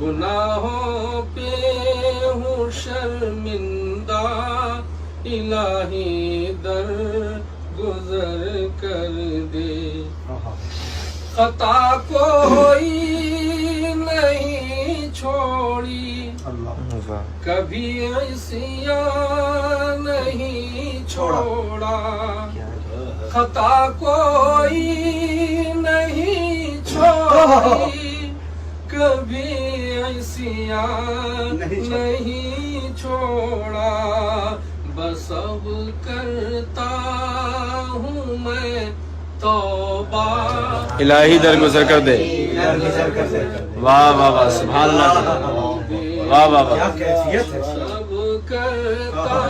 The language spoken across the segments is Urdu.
گناہوں پہ ہوں شرمندہ، الہی در گزر کر دے، خطا کوئی نہیں چھوڑی، کبھی عصیاں نہیں چھوڑا، خطا کوئی نہیں چھوڑی، کبھی عصیاں نہیں چھوڑا، بس اب کرتا ہوں میں توبہ، الہی درگزر کر دے۔ واہ واہ واہ، سبحان اللہ، واہ واہ واہ، سب کرتا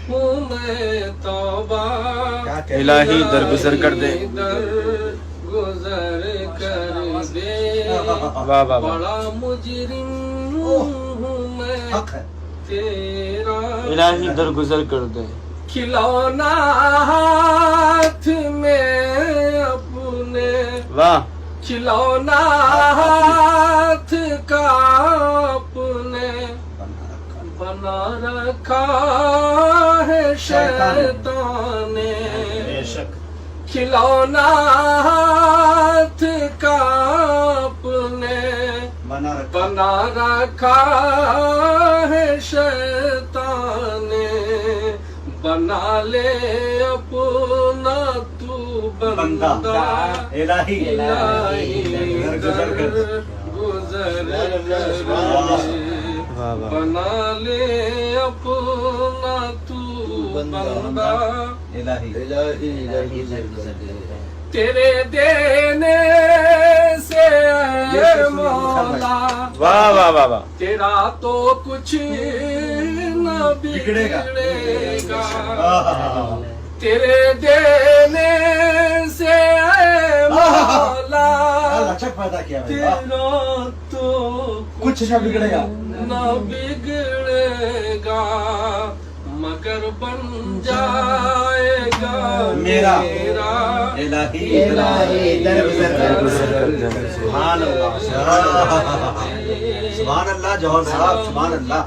ہوں میں توبہ، الہی درگزر کر دے، درگزر کر دے، واہ واہ واہ، بڑا مجرم ہوں میں تیرا، الہی درگزر کر دے، کھلونا ہاتھ میں اپنے، واہ، کھلونا ہاتھ کا اپنے بنا رکھا ہے شیطان نے، کھلونا ہاتھ کا اپنے بنا رکھا ہے شیطان نے، بنا لے اپنا تو بندہ، الہی در گزر کر، بنا لے اپنا تو بندہ، تیرے دینے سے اے مولا، واہ واہ واہ واہ، تیرا تو کچھ نہ بگڑے گا، تیرے دینے سے اے مولا، تیرا تو کچھ نہ بگڑے گا، نہ بگڑے گا، مگر بن جائے گا میرا الہی سبحان اللہ، سبحان اللہ، جوہر صاحب، سبحان اللہ۔